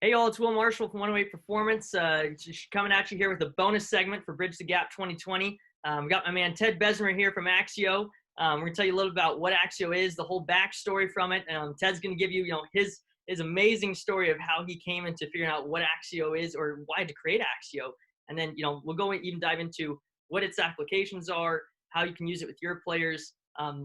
Hey all, it's Will Marshall from 108 Performance, just coming at you here with a bonus segment for Bridge the Gap 2020. We got my man Ted Bezemer here from AXIO. We're going to tell you a little about what AXIO is, the whole backstory from it. Ted's going to give you, his amazing story of how he came into figuring out what AXIO is or why to create AXIO. And then, we'll go and even dive into what its applications are, how you can use it with your players.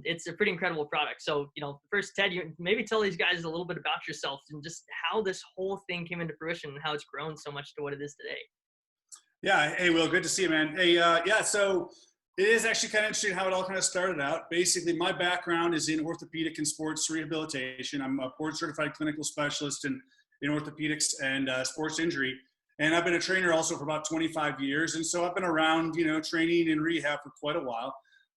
It's a pretty incredible product. So, first, Ted, you maybe tell these guys a little bit about yourself and just how this whole thing came into fruition and how it's grown so much to what it is today. Yeah. Hey, Will, good to see you, man. Hey, so it is actually kind of interesting how it all kind of started out. Basically, my background is in orthopedic and sports rehabilitation. I'm a board certified clinical specialist in orthopedics and sports injury. And I've been a trainer also for about 25 years. And so I've been around, training in rehab for quite a while.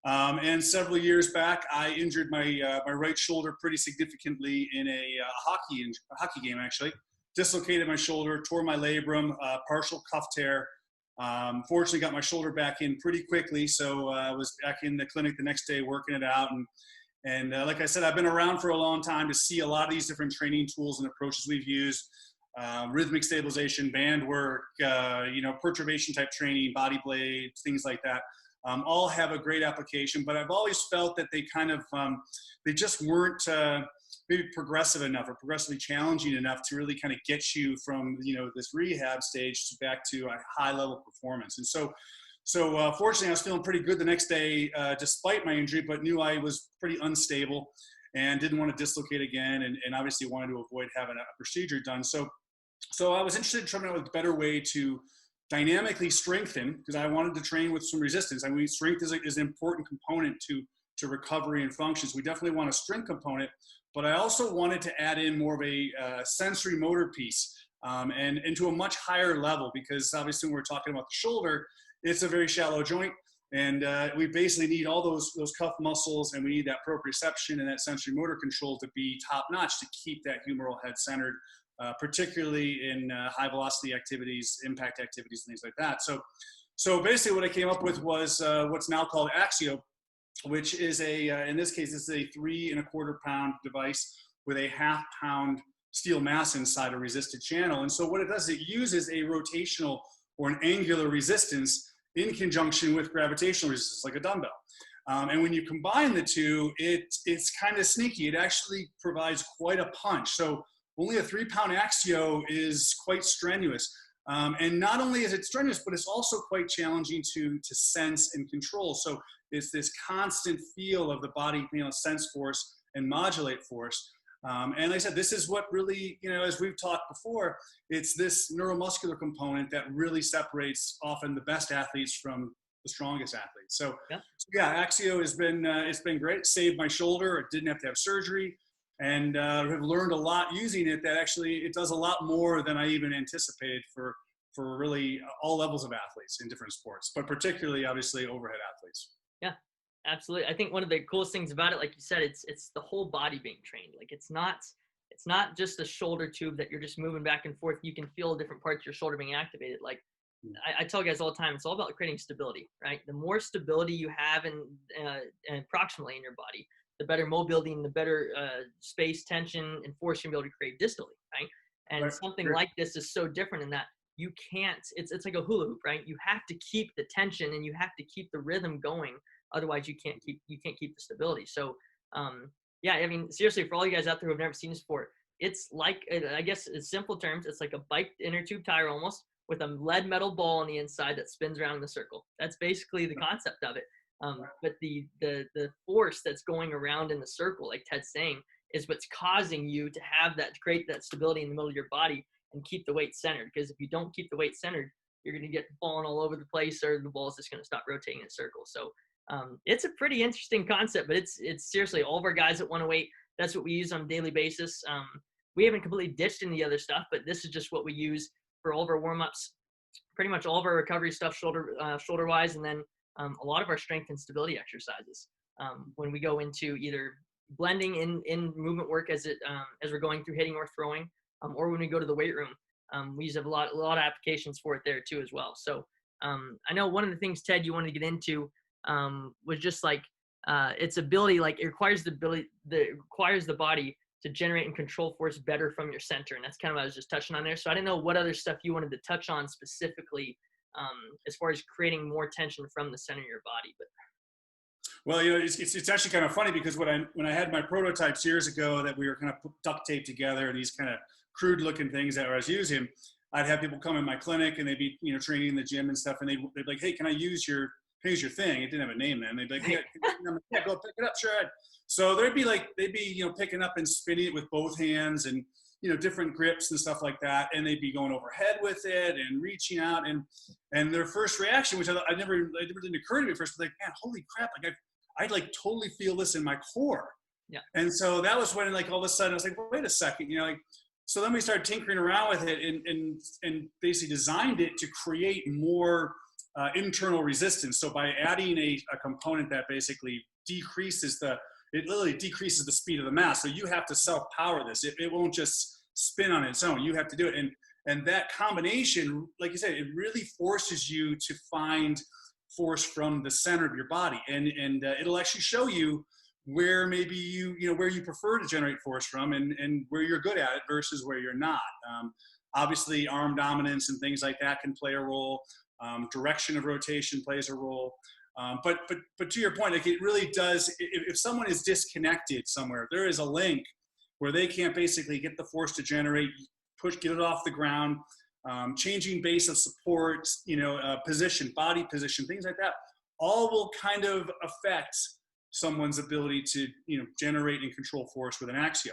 And several years back, I injured my right shoulder pretty significantly in a hockey game, actually. Dislocated my shoulder, tore my labrum, partial cuff tear. Fortunately, got my shoulder back in pretty quickly, so I was back in the clinic the next day working it out. And like I said, I've been around for a long time to see a lot of these different training tools and approaches we've used. Rhythmic stabilization, band work, perturbation type training, body blades, things like that. All have a great application, but I've always felt that they kind of, they just weren't maybe progressive enough or progressively challenging enough to really kind of get you from, this rehab stage back to a high level performance. And so fortunately I was feeling pretty good the next day, despite my injury, but knew I was pretty unstable and didn't want to dislocate again. And obviously wanted to avoid having a procedure done. So I was interested in trying out a better way to dynamically strengthen, because I wanted to train with some resistance. I mean, strength is an important component to recovery and functions. We definitely want a strength component, but I also wanted to add in more of a sensory motor piece and to a much higher level, because obviously when we're talking about the shoulder, it's a very shallow joint, and we basically need all those cuff muscles, and we need that proprioception and that sensory motor control to be top notch to keep that humeral head centered. Particularly in high velocity activities, impact activities, and things like that. So basically what I came up with was what's now called AXIO, which is in this case, it's a 3 1/4 pound device with a 1/2 pound steel mass inside a resisted channel. And so what it does, it uses a rotational or an angular resistance in conjunction with gravitational resistance, like a dumbbell. And when you combine the two, it's kind of sneaky. It actually provides quite a punch. So only a 3 pound AXIO is quite strenuous. And not only is it strenuous, but it's also quite challenging to sense and control. So it's this constant feel of the body, sense force and modulate force. And like I said, this is what really, as we've talked before, it's this neuromuscular component that really separates often the best athletes from the strongest athletes. So yeah, AXIO has been, it's been great. It saved my shoulder. It didn't have to have surgery. And have learned a lot using it, that actually it does a lot more than I even anticipated for really all levels of athletes in different sports, but particularly obviously overhead athletes. Yeah, absolutely. I think one of the coolest things about it, like you said, it's the whole body being trained. Like it's not just a shoulder tube that you're just moving back and forth. You can feel different parts of your shoulder being activated. Like I tell guys all the time, it's all about creating stability, right? The more stability you have in proximally in your body, the better mobility and the better space, tension, and force you'll be able to create distally, right? And something like this is so different in that you can't, it's like a hula hoop, right? You have to keep the tension and you have to keep the rhythm going. Otherwise you can't keep the stability. So yeah, I mean, seriously, for all you guys out there who have never seen this before, it's like, I guess in simple terms, it's like a biked inner tube tire almost with a lead metal ball on the inside that spins around in the circle. That's basically the concept of it. But the force that's going around in the circle, like Ted's saying, is what's causing you to create that stability in the middle of your body and keep the weight centered. Because if you don't keep the weight centered, you're going to get falling all over the place, or the ball is just going to stop rotating in a circle. So it's a pretty interesting concept, but it's seriously, all of our guys at 108, that's what we use on a daily basis. We haven't completely ditched any other stuff, but this is just what we use for all of our warm-ups, pretty much all of our recovery stuff, shoulder-wise, and then a lot of our strength and stability exercises when we go into either blending in movement work as we're going through hitting or throwing, or when we go to the weight room. We use a lot of applications for it there too as well. So I know one of the things, Ted, you wanted to get into was just like its ability, like it requires the body to generate and control force better from your center. And that's kind of what I was just touching on there. So I didn't know what other stuff you wanted to touch on specifically as far as creating more tension from the center of your body. But well, you know, it's actually kind of funny because when I had my prototypes years ago that we were kind of duct taped together, these kind of crude looking things that I was using, I'd have people come in my clinic and they'd be, you know, training in the gym and stuff, and they'd be like, hey, can I use your thing? It didn't have a name then. They'd be like, yeah, go pick it up, sure. So they'd be, you know, picking up and spinning it with both hands and, you know, different grips and stuff like that. And they'd be going overhead with it and reaching out. And their first reaction, which it never didn't occur to me at first, was like, man, holy crap. Like I'd like totally feel this in my core. Yeah. And so that was when, like, all of a sudden I was like, well, wait a second, you know, like, so then we started tinkering around with it and basically designed it to create more internal resistance. So by adding a component that basically it literally decreases the speed of the mass. So you have to self-power this. It won't just spin on its own. You have to do it. And that combination, like you said, it really forces you to find force from the center of your body. And it'll actually show you where maybe where you prefer to generate force from and where you're good at it versus where you're not. Obviously, arm dominance and things like that can play a role. Direction of rotation plays a role. But to your point, like, it really does. If someone is disconnected somewhere, there is a link where they can't basically get the force to generate, get it off the ground, changing base of support, position, body position, things like that, all will kind of affect someone's ability to, generate and control force with an AXIO.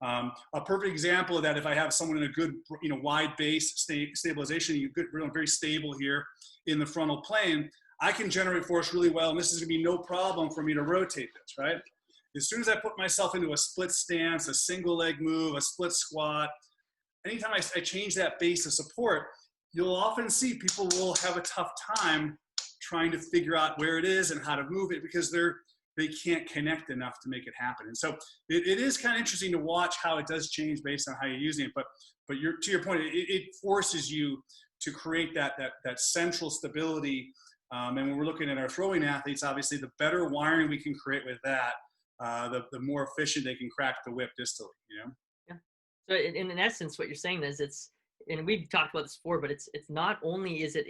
A perfect example of that, if I have someone in a good, wide base stabilization, very stable here in the frontal plane, I can generate force really well, and this is going to be no problem for me to rotate this, right? As soon as I put myself into a split stance, a single leg move, a split squat, anytime I change that base of support, you'll often see people will have a tough time trying to figure out where it is and how to move it because they can't connect enough to make it happen. And so it is kind of interesting to watch how it does change based on how you're using it. But to your point, it forces you to create that central stability. And when we're looking at our throwing athletes, obviously the better wiring we can create with that, the more efficient they can crack the whip distally, Yeah. So in essence, what you're saying is and we've talked about this before, but it's not only is it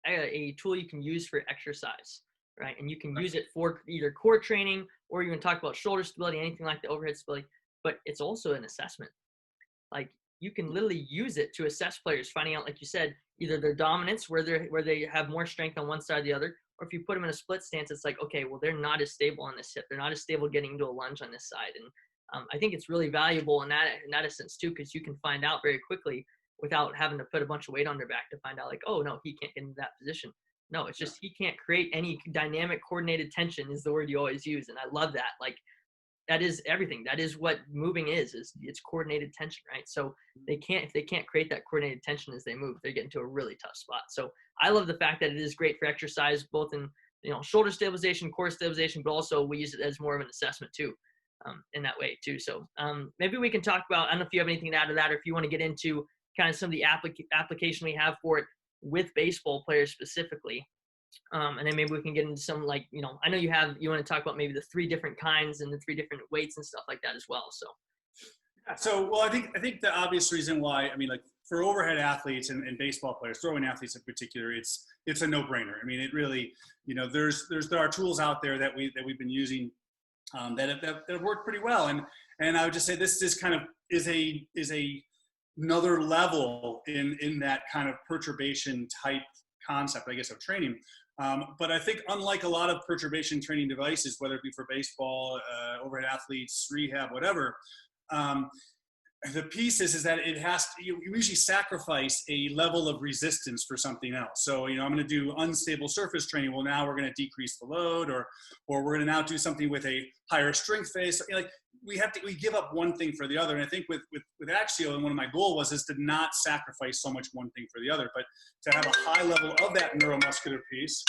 a tool you can use for exercise, right? And you can use it for either core training or you can talk about shoulder stability, anything like the overhead stability, but it's also an assessment. Like you can literally use it to assess players, finding out, like you said, either their dominance where they have more strength on one side or the other, or if you put them in a split stance, it's like, okay, well, they're not as stable on this hip. They're not as stable getting into a lunge on this side. And I think it's really valuable in that sense too, because you can find out very quickly without having to put a bunch of weight on their back to find out like, oh no, he can't get into that position. No, it's just he can't create any dynamic coordinated tension is the word you always use. And I love that. Like that is everything. That is what moving is it's coordinated tension, right? So if they can't create that coordinated tension as they move, they get into a really tough spot. So I love the fact that it is great for exercise, both in, shoulder stabilization, core stabilization, but also we use it as more of an assessment too, in that way too. So maybe we can talk about, I don't know if you have anything to add to that, or if you want to get into kind of some of the application we have for it with baseball players specifically. And then maybe we can get into some, like, I know you want to talk about maybe the 3 different kinds and the 3 different weights and stuff like that as well. Well, I think the obvious reason why, like for overhead athletes and baseball players, throwing athletes in particular, it's a no-brainer. It really, there are tools out there that we've been using that have worked pretty well. And I would just say this kind of is another level in that kind of perturbation type concept, I guess, of training. But I think unlike a lot of perturbation training devices, whether it be for baseball, overhead athletes, rehab, whatever, the piece is that it has to, you usually sacrifice a level of resistance for something else. So, I'm going to do unstable surface training. Well, now we're going to decrease the load, or we're going to now do something with a higher strength phase. Like we give up one thing for the other. And I think with AXIO, and one of my goals is to not sacrifice so much one thing for the other, but to have a high level of that neuromuscular piece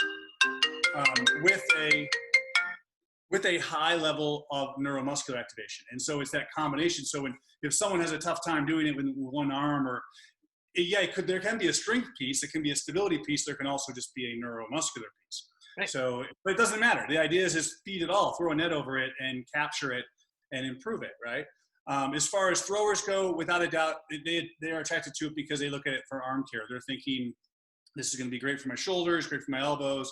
with a high level of neuromuscular activation. And so it's that combination. So if someone has a tough time doing it with one arm, or there can be a strength piece, it can be a stability piece, there can also just be a neuromuscular piece. Right. So, but it doesn't matter. The idea is just feed it all, throw a net over it and capture it and improve it, right? As far as throwers go, without a doubt, they are attracted to it because they look at it for arm care. They're thinking, this is going to be great for my shoulders, great for my elbows.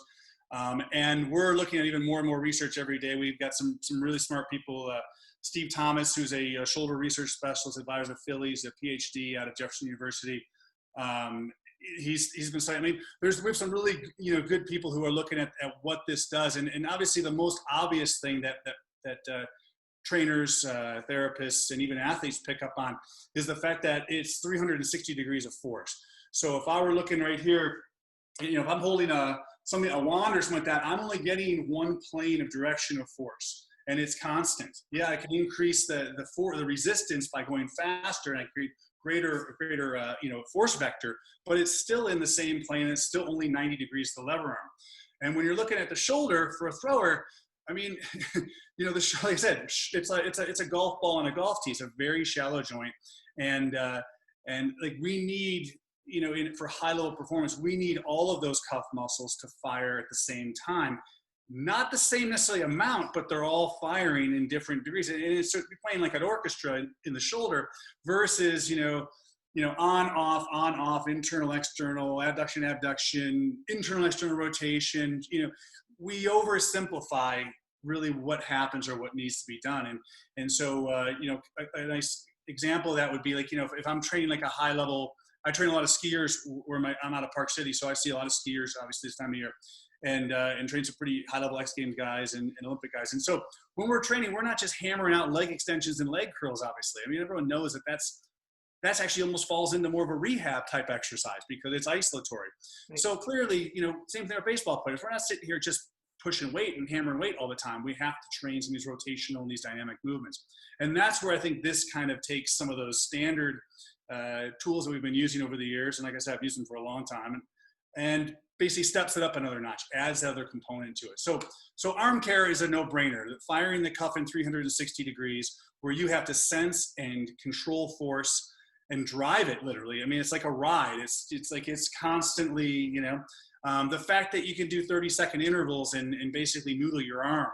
And we're looking at even more and more research every day. We've got some really smart people. Steve Thomas, who's a shoulder research specialist, advisor of Phillies, a PhD out of Jefferson University. He's been studying. I mean, we have some really good people who are looking at what this does. And obviously the most obvious thing that trainers, therapists, and even athletes pick up on is the fact that it's 360 degrees of force. So if I were looking right here, if I'm holding a wand or something like that, I'm only getting one plane of direction of force, and it's constant. Yeah, I can increase the resistance by going faster, and I create greater force vector, but it's still in the same plane. It's still only 90 degrees to the lever arm. And when you're looking at the shoulder for a thrower, I mean, like I said, it's a golf ball on a golf tee. It's a very shallow joint, and like we need, for high level performance, we need all of those cuff muscles to fire at the same time. Not the same necessarily amount, but they're all firing in different degrees. And it's sort of playing like an orchestra in the shoulder versus, on, off, internal, external, abduction, abduction, internal, external rotation. We oversimplify really what happens or what needs to be done. And so, a nice example of that would be like, if I'm training like a high level, I train a lot of skiers where I'm out of Park City. So I see a lot of skiers, obviously, this time of year, and train some pretty high level X Games guys and Olympic guys. And so when we're training, we're not just hammering out leg extensions and leg curls, obviously. I mean, everyone knows that's actually almost falls into more of a rehab type exercise because it's isolatory. Right. So clearly, same thing with baseball players. We're not sitting here just pushing weight and hammering weight all the time. We have to train some of these rotational and these dynamic movements. And that's where I think this kind of takes some of those standard tools that we've been using over the years. And like I said, I've used them for a long time, and basically steps it up another notch, adds the other component to it. So arm care is a no-brainer. Firing the cuff in 360 degrees, where you have to sense and control force and drive it literally. I mean, it's like a ride. It's constantly, the fact that you can do 30-second intervals and basically noodle your arm.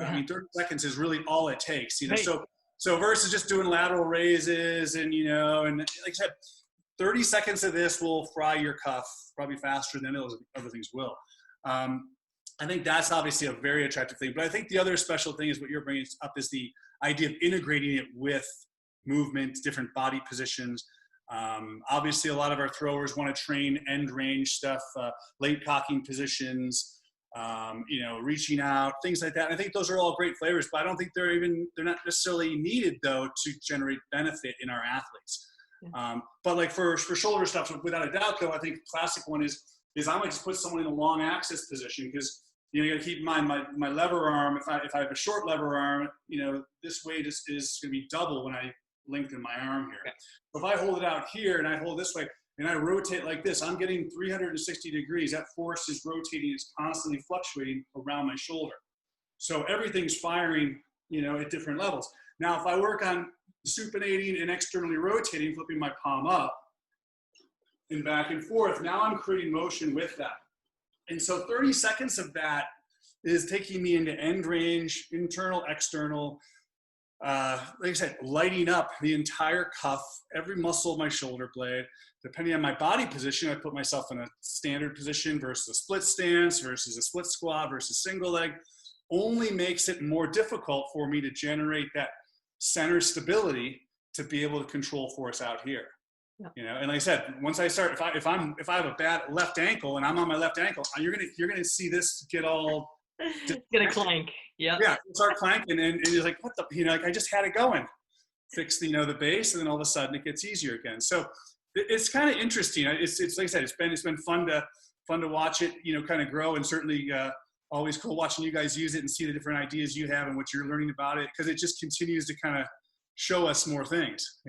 Yeah. I mean, 30 seconds is really all it takes, Right. So versus just doing lateral raises and like I said, 30 seconds of this will fry your cuff probably faster than those other things will. I think that's obviously a very attractive thing. But I think the other special thing is what you're bringing up is the idea of integrating it with movement, different body positions. Obviously, a lot of our throwers want to train end range stuff, late cocking positions, reaching out, things like that. And I think those are all great flavors, but I don't think they're not necessarily needed though to generate benefit in our athletes. Yeah. But like for shoulder stuff, without a doubt though, I think the classic one is I might just put someone in a long axis position because you got to keep in mind my lever arm. If I have a short lever arm, this weight is going to be double when I lengthen my arm here. Okay. So if I hold it out here and I hold this way and I rotate like this, I'm getting 360 degrees. That force is rotating, it's constantly fluctuating around my shoulder. So everything's firing, at different levels. Now, if I work on supinating and externally rotating, flipping my palm up and back and forth, now I'm creating motion with that. And so 30 seconds of that is taking me into end range, internal, external, like I said, lighting up the entire cuff, every muscle of my shoulder blade. Depending on my body position, I put myself in a standard position versus a split stance versus a split squat versus single leg. Only makes it more difficult for me to generate that center stability to be able to control force out here. Yeah. And like I said, once I start, if I have a bad left ankle and I'm on my left ankle, you're gonna see this get all. It's gonna clank. Yeah. Yeah. Start clanking, and you're like, what the, like I just had it going. Fix the base, and then all of a sudden it gets easier again. So it's kind of interesting. It's like I said, it's been fun to watch it, kind of grow, and certainly always cool watching you guys use it and see the different ideas you have and what you're learning about it, because it just continues to kind of show us more things.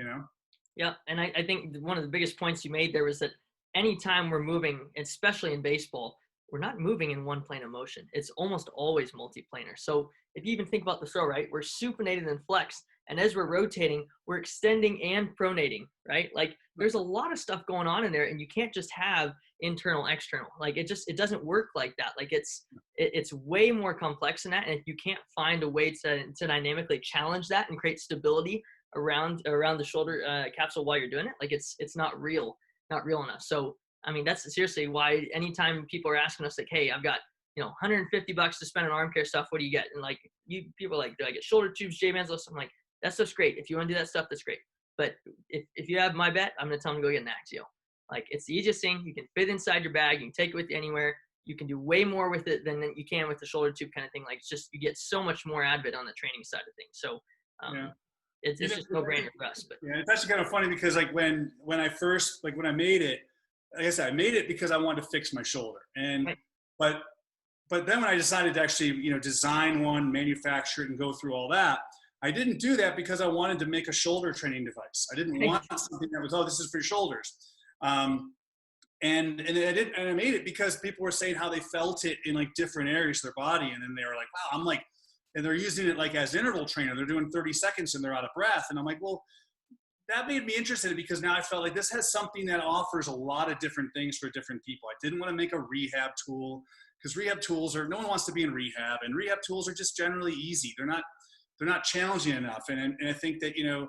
Yeah, and I think one of the biggest points you made there was that anytime we're moving, especially in baseball, we're not moving in one plane of motion. It's almost always multiplanar. So if you even think about the throw, right, we're supinated and flexed, and as we're rotating, we're extending and pronating, right? Like there's a lot of stuff going on in there, and you can't just have internal, external. Like it doesn't work like that. Like it's way more complex than that, and if you can't find a way to dynamically challenge that and create stability around the shoulder capsule while you're doing it, like it's not real enough. So I mean, that's seriously why anytime people are asking us like, hey, I've got, you know, $150 to spend on arm care stuff, what do you get? And like, people are like, do I get shoulder tubes, J-bands? I'm like, that stuff's great. If you want to do that stuff, that's great. But if you have my bet, I'm going to tell them to go get an AXIO. Like, it's the easiest thing. You can fit inside your bag. You can take it with you anywhere. You can do way more with it than you can with the shoulder tube kind of thing. Like, it's just, you get so much more out of it on the training side of things. So it's just no brainer for us. But yeah, it's actually kind of funny because like when I first, like when I made it, like I said, I made it because I wanted to fix my shoulder. And, right. but then when I decided to actually, you know, design one, manufacture it, and go through all that, I didn't do that because I wanted to make a shoulder training device. I didn't want something that was, oh, this is for your shoulders. And I made it because people were saying how they felt it in like different areas of their body. And then they were like, wow, I'm like, and they're using it like as interval trainer. They're doing 30 seconds and they're out of breath. And I'm like, well, that made me interested because now I felt like this has something that offers a lot of different things for different people. I didn't want to make a rehab tool because rehab tools are, no one wants to be in rehab, and rehab tools are just generally easy. They're not challenging enough. And I think that, you know,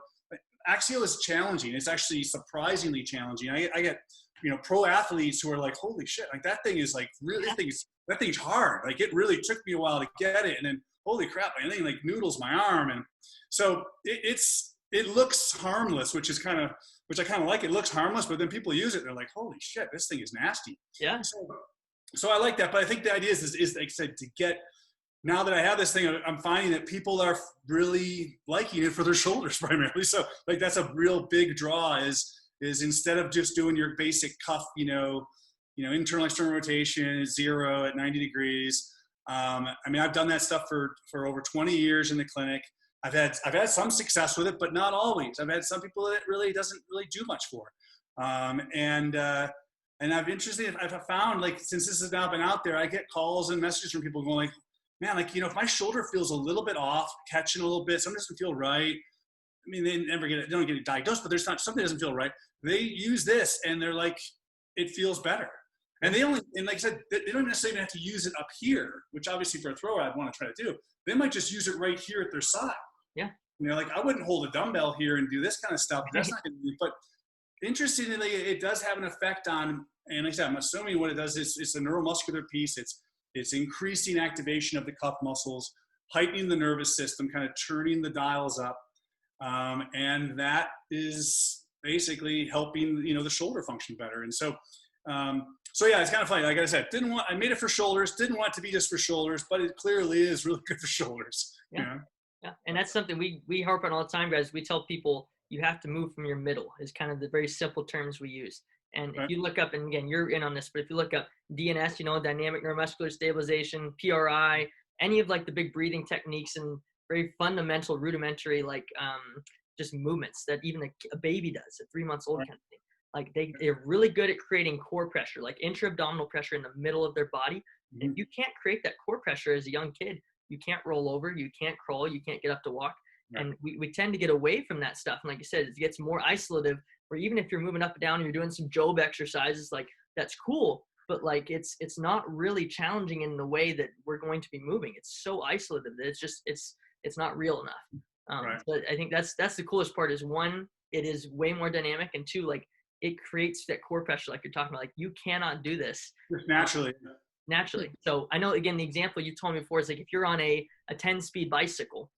AXIO is challenging. It's actually surprisingly challenging. I get, you know, pro athletes who are like, holy shit, like that thing is like really, that thing's hard. Like it really took me a while to get it. And then holy crap, I think like noodles my arm. And so it looks harmless, which I kind of like. It looks harmless, but then people use it. They're like, holy shit, this thing is nasty. Yeah. So I like that. But I think the idea is like I said, to get, now that I have this thing, I'm finding that people are really liking it for their shoulders primarily. So like that's a real big draw is instead of just doing your basic cuff, you know, internal external rotation, 0 at 90 degrees. I mean, I've done that stuff for over 20 years in the clinic. I've had some success with it, but not always. I've had some people that really doesn't really do much for. And I've found, like, since this has now been out there, I get calls and messages from people going like, man, like, you know, if my shoulder feels a little bit off, catching a little bit, something doesn't feel right. I mean, they don't get it diagnosed, but there's not, something doesn't feel right. They use this and they're like, it feels better. And and like I said, they don't necessarily have to use it up here, which obviously for a thrower, I'd want to try to do. They might just use it right here at their side. Yeah. You know, like I wouldn't hold a dumbbell here and do this kind of stuff. That's not going to be, but interestingly, it does have an effect on, and like I said, I'm assuming what it does is it's a neuromuscular piece. It's increasing activation of the cuff muscles, heightening the nervous system, kind of turning the dials up. And that is basically helping, you know, the shoulder function better. And so yeah, it's kind of funny. Like I said, I made it for shoulders, didn't want it to be just for shoulders, but it clearly is really good for shoulders. Yeah. You know? Yeah. And that's something we harp on all the time, guys. We tell people you have to move from your middle is kind of the very simple terms we use. And if you look up, and again, you're in on this, but if you look up DNS, you know, dynamic neuromuscular stabilization, PRI, any of like the big breathing techniques and very fundamental, rudimentary, like just movements that even a baby does at 3 months old kind of thing. Like they're really good at creating core pressure, like intra-abdominal pressure in the middle of their body. Mm-hmm. If you can't create that core pressure as a young kid, you can't roll over, you can't crawl, you can't get up to walk. Right. And we tend to get away from that stuff. And like you said, it gets more isolative, where even if you're moving up and down and you're doing some Job exercises, like that's cool, but like it's not really challenging in the way that we're going to be moving. It's so isolative that it's not real enough. Right. But I think that's the coolest part is, one, it is way more dynamic, and two, like it creates that core pressure like you're talking about. Like you cannot do this naturally. So I know, again, the example you told me before is like if you're on a 10-speed bicycle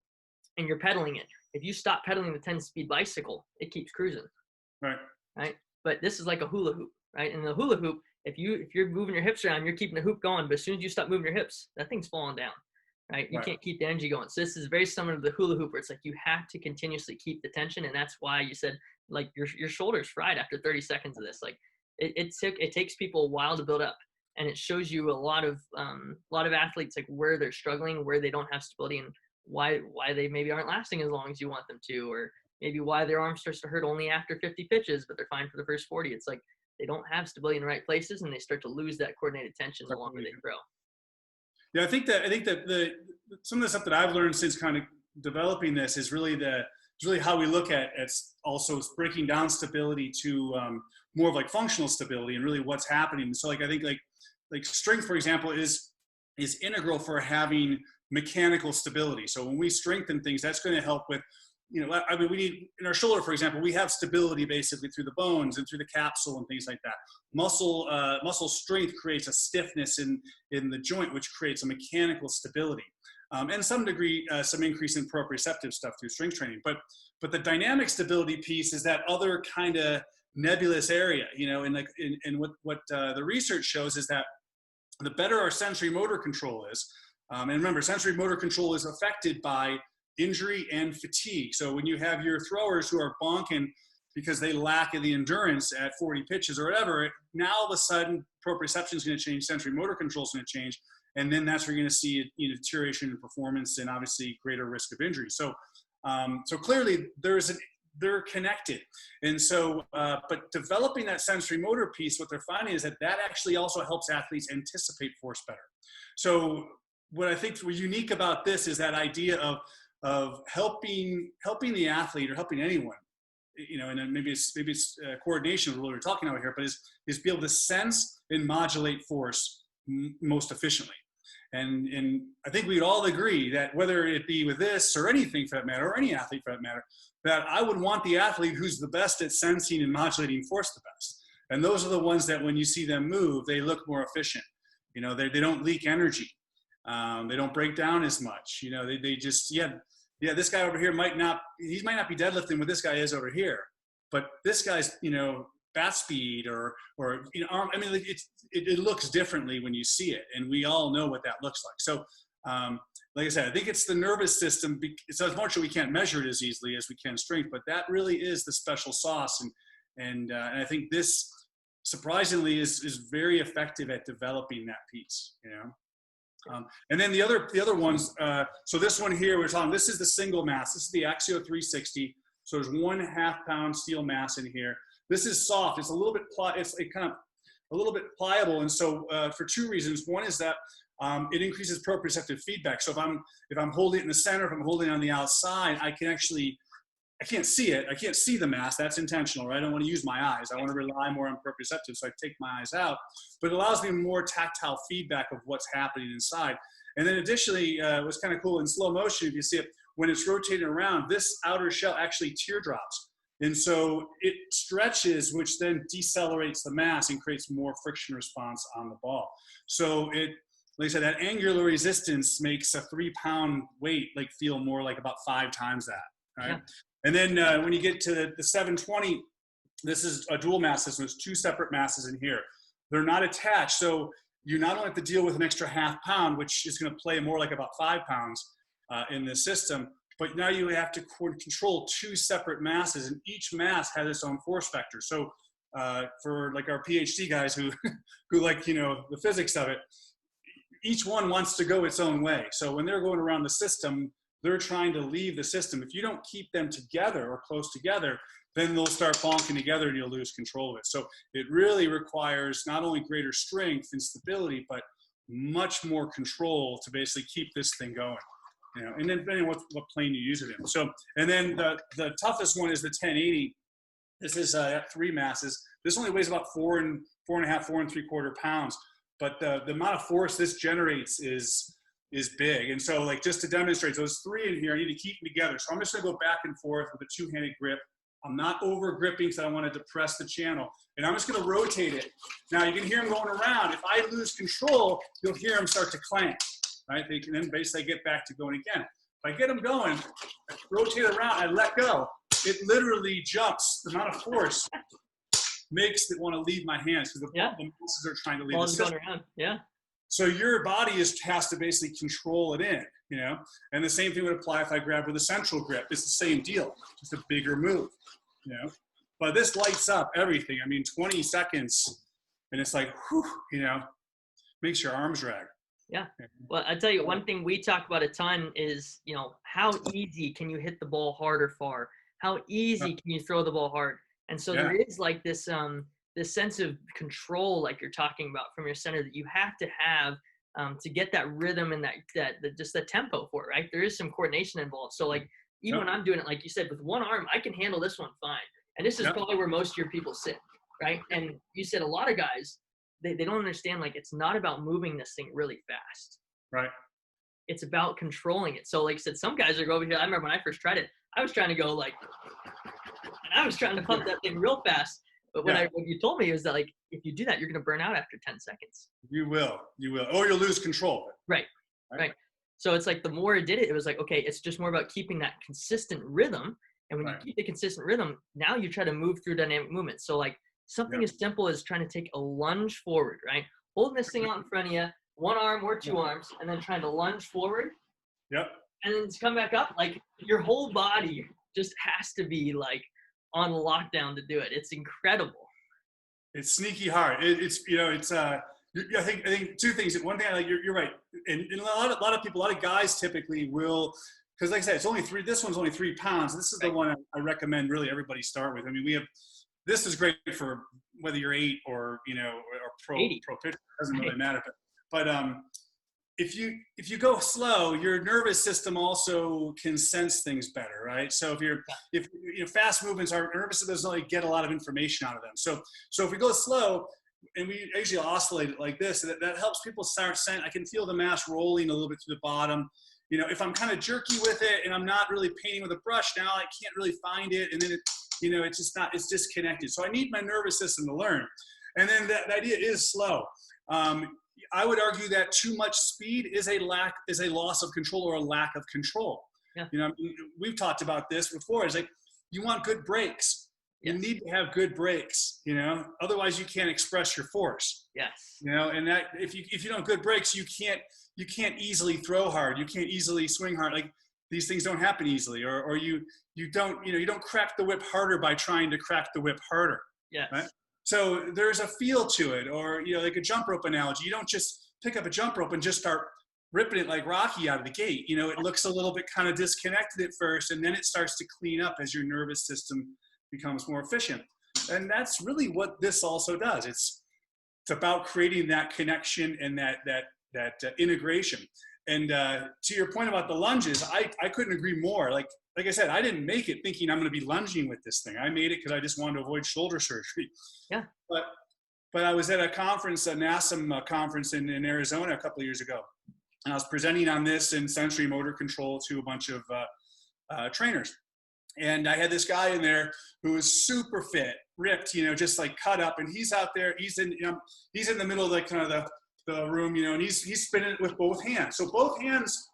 and you're pedaling it, if you stop pedaling the 10-speed bicycle, it keeps cruising. Right. But this is like a hula hoop, right? And the hula hoop, if you're moving your hips around, you're keeping the hoop going, but as soon as you stop moving your hips, that thing's falling down, right? You can't keep the energy going. So this is very similar to the hula hoop, where it's like you have to continuously keep the tension. And that's why you said like your shoulders fried after 30 seconds of this. Like it takes people a while to build up. And it shows you a lot of athletes, like where they're struggling, where they don't have stability, and why they maybe aren't lasting as long as you want them to, or maybe why their arm starts to hurt only after 50 pitches, but they're fine for the first 40. It's like they don't have stability in the right places, and they start to lose that coordinated tension the longer they throw. Yeah, I think that some of the stuff that I've learned since kind of developing this is really how we look at also breaking down stability to more of like functional stability and really what's happening. So like I think like strength, for example, is integral for having mechanical stability. So when we strengthen things, that's going to help with I mean, we need, in our shoulder, for example, we have stability basically through the bones and through the capsule and things like that. Muscle strength creates a stiffness in the joint, which creates a mechanical stability. And some degree, some increase in proprioceptive stuff through strength training. But the dynamic stability piece is that other kind of nebulous area, and what the research shows is that the better our sensory motor control is, and remember, sensory motor control is affected by injury and fatigue. So when you have your throwers who are bonking because they lack the endurance at 40 pitches or whatever, now all of a sudden proprioception is going to change, sensory motor control is going to change, and then that's where you're going to see deterioration in performance and obviously greater risk of injury. So, so clearly they're connected. And so, but developing that sensory motor piece, what they're finding is that actually also helps athletes anticipate force better. So what I think was unique about this is that idea of helping the athlete or helping anyone, and then maybe it's coordination of what we're talking about here, but is be able to sense and modulate force most efficiently. And I think we'd all agree that whether it be with this or anything for that matter, or any athlete for that matter, that I would want the athlete who's the best at sensing and modulating force the best. And those are the ones that when you see them move, they look more efficient. They don't leak energy. They don't break down as much. They just, this guy over here might not be deadlifting what this guy is over here, but this guy's, bat speed or arm, I mean, it looks differently when you see it, and we all know what that looks like. So, like I said, I think it's the nervous system. It's unfortunately we can't measure it as easily as we can strength, but that really is the special sauce, and I think this surprisingly is very effective at developing that piece. And then the other ones. So this one here we're talking. This is the single mass. This is the AXIO 360. So there's 1/2 pound steel mass in here. This is soft. It's a little bit a little bit pliable, and so for two reasons. One is that it increases proprioceptive feedback. So if I'm holding it in the center, if I'm holding it on the outside, I can't see it. I can't see the mass. That's intentional, right? I don't want to use my eyes. I want to rely more on proprioceptive, so I take my eyes out. But it allows me more tactile feedback of what's happening inside. And then additionally, what's kind of cool in slow motion, if you see it, when it's rotating around, this outer shell actually teardrops. And so it stretches, which then decelerates the mass and creates more friction response on the ball. So like I said, that angular resistance makes a 3 pound weight feel more like about 5 times that, right? Yeah. And then when you get to the 720, this is a dual mass system. There's 2 separate masses in here. They're not attached. So you not only have to deal with an extra 1/2 pound, which is going to play more like about 5 pounds in this system, but now you have to control 2 separate masses, and each mass has its own force vector. So for our PhD guys who like, the physics of it, each one wants to go its own way. So when they're going around the system, they're trying to leave the system. If you don't keep them together or close together, then they'll start bonking together and you'll lose control of it. So it really requires not only greater strength and stability, but much more control to basically keep this thing going. And then depending on what plane you use it in. So, and then the toughest one is the 1080. This is 3 masses. This only weighs about 4 and 3/4 pounds. But the amount of force this generates is big. And so just to demonstrate, those 3 in here, I need to keep them together. So I'm just gonna go back and forth with a 2-handed grip. I'm not over gripping because I don't want to depress the channel. And I'm just gonna rotate it. Now you can hear them going around. If I lose control, you'll hear them start to clank. Right? They can then basically get back to going again. If I get them going, I rotate around, I let go, it literally jumps. The amount of force makes it want to leave my hands because the muscles are trying to leave the system. Going around. Yeah. So your body has to basically control it in, And the same thing would apply if I grab with a central grip. It's the same deal, just a bigger move, But this lights up everything. I mean, 20 seconds, and it's like, whew, makes your arms drag. Yeah. Well, I tell you, one thing we talk about a ton is, how easy can you hit the ball hard or far? How easy can you throw the ball hard? And so there is this sense of control, like you're talking about, from your center that you have to have to get that rhythm and just the tempo for it, right? There is some coordination involved. So even when I'm doing it, like you said, with one arm, I can handle this one fine. And this is probably where most of your people sit, right? And you said a lot of guys, they don't understand, it's not about moving this thing really fast. Right. It's about controlling it. So like I said, some guys are over here. I remember when I first tried it, I was trying to go like, and I was trying to pump that thing real fast. But what you told me is that like, if you do that, you're going to burn out after 10 seconds. You will, or you'll lose control. Right. So it's like the more I did it, it was like, okay, it's just more about keeping that consistent rhythm. And when you keep the consistent rhythm, now you try to move through dynamic movement. So like something as simple as trying to take a lunge forward, right? Holding this thing out in front of you, one arm or two arms, and then trying to lunge forward. Yep. And then to come back up, like your whole body just has to be like on lockdown to do it. It's incredible. It's sneaky hard. I think two things. One thing, like you're right, and a lot of people, a lot of guys typically will, because like I said, it's only this one's only 3 pounds. This is the one I recommend really everybody start with. I mean, this is great for whether you're 8 or or pro pitcher. It doesn't really matter. But if you go slow, your nervous system also can sense things better, right? So if fast movements, our nervous system doesn't really get a lot of information out of them. So if we go slow and we usually oscillate it like this, that helps people start saying, I can feel the mass rolling a little bit to the bottom. If I'm kind of jerky with it and I'm not really painting with a brush now, I can't really find it, and then it's disconnected. So I need my nervous system to learn, and then the idea is slow. I would argue that too much speed is a loss of control or a lack of control. Yeah. We've talked about this before. It's like you want good brakes. Yes. You need to have good brakes. Otherwise you can't express your force. Yes. And that if you don't have good brakes, you can't easily throw hard. You can't easily swing hard. Like these things don't happen easily, or you don't crack the whip harder by trying to crack the whip harder. Yes. Right? So there's a feel to it, or like a jump rope analogy. You don't just pick up a jump rope and just start ripping it like Rocky out of the gate. It looks a little bit kind of disconnected at first, and then it starts to clean up as your nervous system becomes more efficient. And that's really what this also does. It's about creating that connection and that integration. And to your point about the lunges, I couldn't agree more. Like I said, I didn't make it thinking I'm going to be lunging with this thing. I made it because I just wanted to avoid shoulder surgery. Yeah. But I was at a conference, a NASM conference in Arizona a couple of years ago, and I was presenting on this in sensory motor control to a bunch of trainers. And I had this guy in there who was super fit, ripped, just like cut up, and he's out there. He's in the middle of the room, and he's spinning it with both hands. So both hands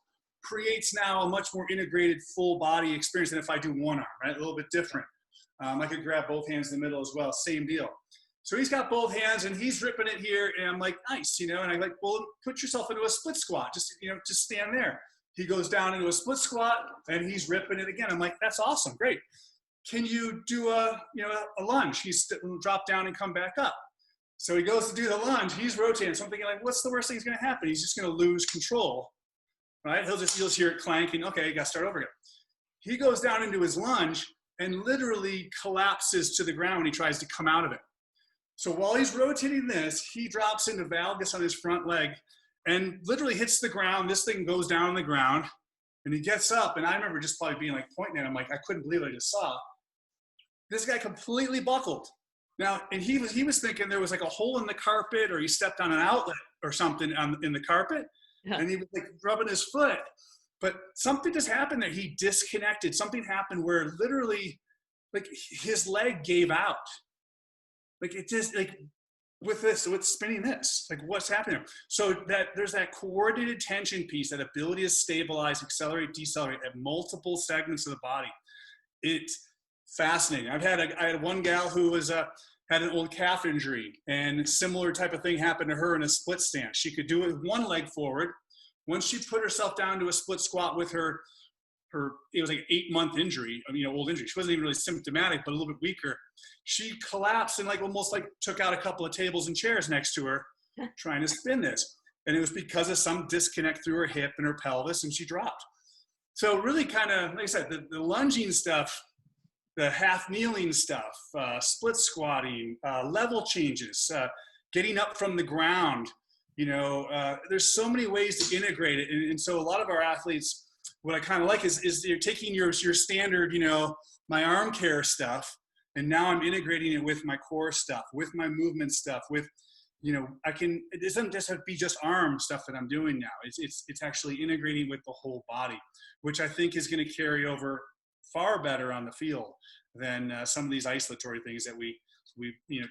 creates now a much more integrated full body experience than if I do one arm, right? A little bit different. I could grab both hands in the middle as well, same deal. So he's got both hands and he's ripping it here, and I'm like, nice, and I'm like, well, put yourself into a split squat, just stand there. He goes down into a split squat and he's ripping it again. I'm like, that's awesome, great. Can you do a lunge? He's drop down and come back up. So he goes to do the lunge, he's rotating. So I'm thinking, like, what's the worst thing that's going to happen? He's just going to lose control, right? You'll just hear it clanking. Okay, you got to start over again. He goes down into his lunge and literally collapses to the ground when he tries to come out of it. So while he's rotating this, he drops into valgus on his front leg and literally hits the ground. This thing goes down on the ground, and he gets up. And I remember just probably being like pointing at him, like, I couldn't believe what I just saw. This guy completely buckled. Now, and he was thinking there was like a hole in the carpet, or he stepped on an outlet or something in the carpet, and he was like rubbing his foot. But something just happened there. He disconnected. Something happened where literally, like, his leg gave out. Like, it just, like, with spinning this, like, what's happening? So that there's that coordinated tension piece, that ability to stabilize, accelerate, decelerate at multiple segments of the body. It's fascinating. I had one gal who had an old calf injury, and a similar type of thing happened to her in a split stance. She could do it with one leg forward. Once she put herself down to a split squat with her it was like an 8-month injury, old injury. She wasn't even really symptomatic, but a little bit weaker. She collapsed and almost took out a couple of tables and chairs next to her trying to spin this. And it was because of some disconnect through her hip and her pelvis, and she dropped. So really kind of, like I said, the lunging stuff, the half kneeling stuff, split squatting, level changes, getting up from the ground, there's so many ways to integrate it. And so a lot of our athletes, what I kind of like is you're taking your standard, my arm care stuff, and now I'm integrating it with my core stuff, with my movement stuff, with, it doesn't just have to be just arm stuff that I'm doing now. It's actually integrating with the whole body, which I think is going to carry over far better on the field than some of these isolatory things that we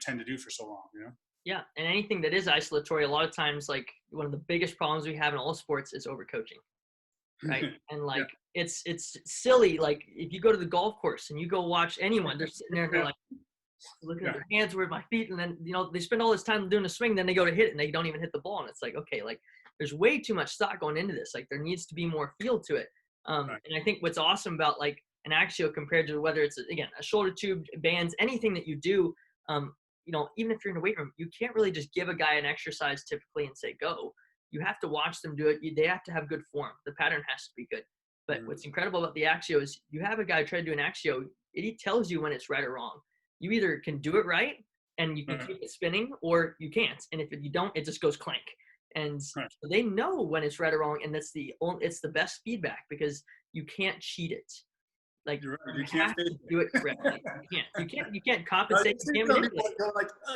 tend to do for so long. Yeah, and anything that is isolatory, a lot of times, like one of the biggest problems we have in all sports is overcoaching, right? And like it's silly. Like if you go to the golf course and you go watch anyone, they're sitting there and they're like looking at their hands, where my feet, and then they spend all this time doing a swing, then they go to hit it and they don't even hit the ball, and it's like, okay, like there's way too much thought going into this. Like there needs to be more feel to it. And I think what's awesome about like an AXIO compared to whether it's again a shoulder tube, bands, anything that you do. Even if you're in a weight room, you can't really just give a guy an exercise typically and say, go. You have to watch them do it. They have to have good form. The pattern has to be good. But what's incredible about the AXIO is you have a guy try to do an AXIO, he tells you when it's right or wrong. You either can do it right and you can keep it spinning, or you can't. And if you don't, it just goes clank. And so they know when it's right or wrong, and it's the best feedback because you can't cheat it. Like you have to do it correctly. You can't compensate. You can't manipulate. Like, oh,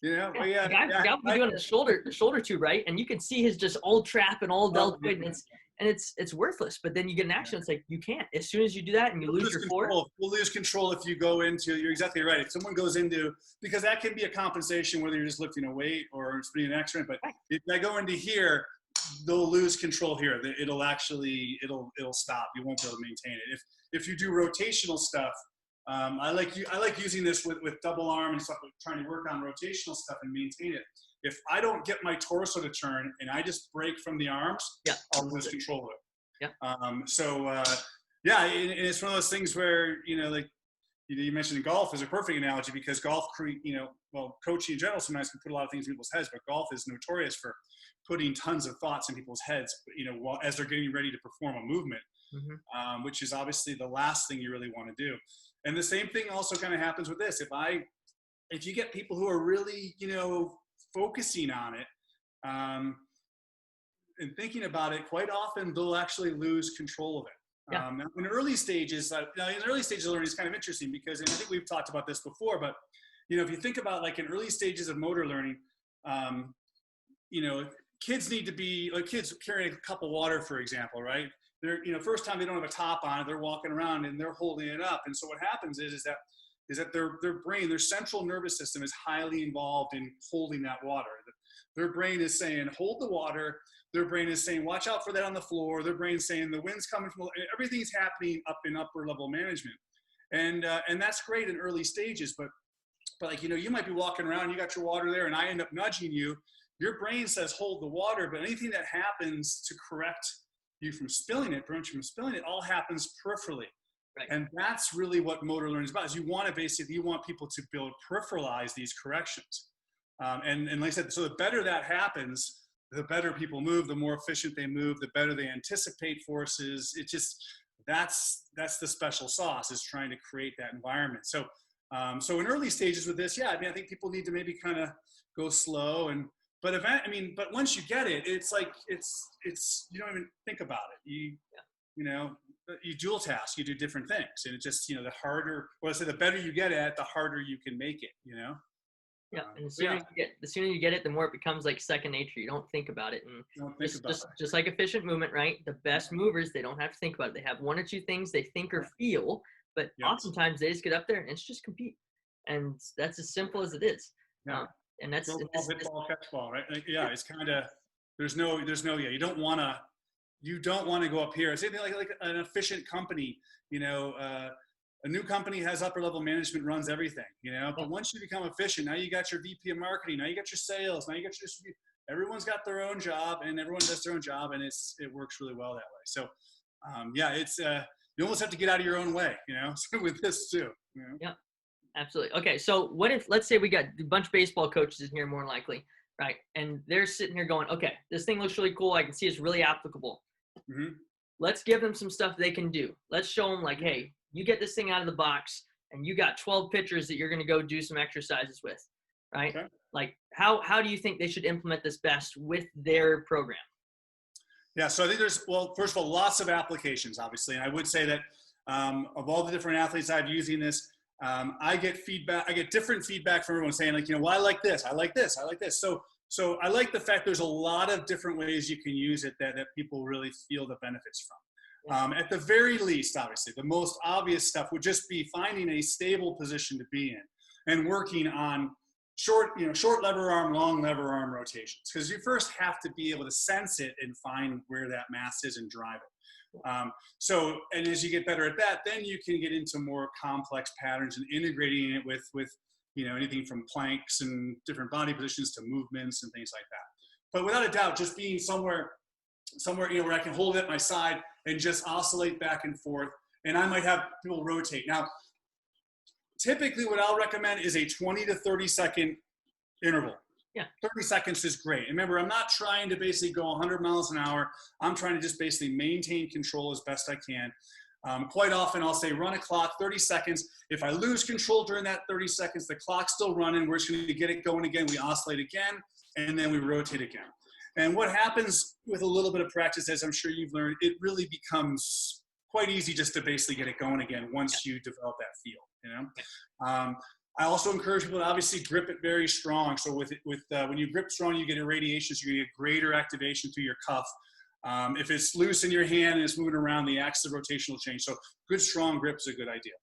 The guy will be doing the shoulder tube, right? And you can see his just all trap and all deltoid, and it's worthless. But then you get an AXIO, it's like you can't. As soon as you do that and you lose your control. We'll lose control if you go into. You're exactly right. If someone goes into, because that can be a compensation whether you're just lifting a weight or spinning an X-ray. But if I go into here, they'll lose control here. It'll stop. You won't be able to maintain it. If you do rotational stuff, I like using this with double arm and stuff, trying to work on rotational stuff and maintain it. If I don't get my torso to turn and I just break from the arms, I'll lose control of it. And it's one of those things where like you mentioned golf is a perfect analogy, because golf coaching in general sometimes can put a lot of things in people's heads, but golf is notorious for putting tons of thoughts in people's heads, as they're getting ready to perform a movement, which is obviously the last thing you really want to do. And the same thing also kind of happens with this. If you get people who are really, focusing on it and thinking about it, quite often they'll actually lose control of it. Now in early stages of learning, it's kind of interesting because, and I think we've talked about this before, but if you think about like in early stages of motor learning, kids need to be like kids carrying a cup of water, for example, right? They're, first time they don't have a top on it, they're walking around and they're holding it up. And so what happens is that their brain, their central nervous system is highly involved in holding that water. Their brain is saying, hold the water. Their brain is saying, watch out for that on the floor. Their brain's saying the wind's coming from, everything's happening up in upper level management. And that's great in early stages, but like, you might be walking around, you got your water there and I end up nudging you. Your brain says, hold the water, but anything that happens to correct you from spilling it, prevent you from spilling it, all happens peripherally. Right. And that's really what motor learning is about, is you want people to peripheralize these corrections. And like I said, so the better that happens, the better people move, the more efficient they move, the better they anticipate forces. It just, that's the special sauce, is trying to create that environment. So in early stages with this, I think people need to maybe kind of go slow but once you get it, it's like, it's, you don't even think about it. You dual task, you do different things. And it just, the better you get at it, the harder you can make it, Yeah, and the sooner you get it, the more it becomes like second nature. You don't think about it, and just like efficient movement, right? The best movers, they don't have to think about it. They have one or two things they think or feel, but oftentimes they just get up there and it's just compete, and that's as simple as it is. And that's hit ball, catch ball, right? Like, it's kind of there's no you don't want to go up here. Same thing like an efficient company, a new company has upper level management, runs everything, but once you become efficient, now you got your VP of marketing, now you got your sales, now you got your distribution. Everyone's got their own job and everyone does their own job, and it works really well that way. So it's you almost have to get out of your own way, with this too. Yeah, absolutely. Okay, so what if, let's say we got a bunch of baseball coaches in here, more than likely, right? And they're sitting here going, okay, this thing looks really cool. I can see it's really applicable. Let's give them some stuff they can do. Let's show them like, hey, you get this thing out of the box and you got 12 pitchers that you're going to go do some exercises with, right? Okay. Like how do you think they should implement this best with their program? Yeah, so I think first of all, lots of applications, obviously. And I would say that of all the different athletes I've using this, I get feedback. I get different feedback from everyone saying like, well, I like this, I like this, I like this. So I like the fact there's a lot of different ways you can use it that people really feel the benefits from. At the very least, obviously, the most obvious stuff would just be finding a stable position to be in and working on short lever arm, long lever arm rotations. Because you first have to be able to sense it and find where that mass is and drive it. And as you get better at that, then you can get into more complex patterns and integrating it with anything from planks and different body positions to movements and things like that. But without a doubt, just being somewhere where I can hold it at my side and just oscillate back and forth. And I might have people rotate. Now, typically what I'll recommend is a 20 to 30 second interval. Yeah. 30 seconds is great. And remember, I'm not trying to basically go 100 miles an hour. I'm trying to just basically maintain control as best I can. Quite often I'll say run a clock, 30 seconds. If I lose control during that 30 seconds, the clock's still running. We're just going to get it going again. We oscillate again, and then we rotate again. And what happens with a little bit of practice, as I'm sure you've learned, it really becomes quite easy just to basically get it going again once you develop that feel, I also encourage people to obviously grip it very strong. So when you grip strong, you get irradiation, so you get greater activation through your cuff. If it's loose in your hand and it's moving around, the axis of rotation will change. So good strong grip is a good idea.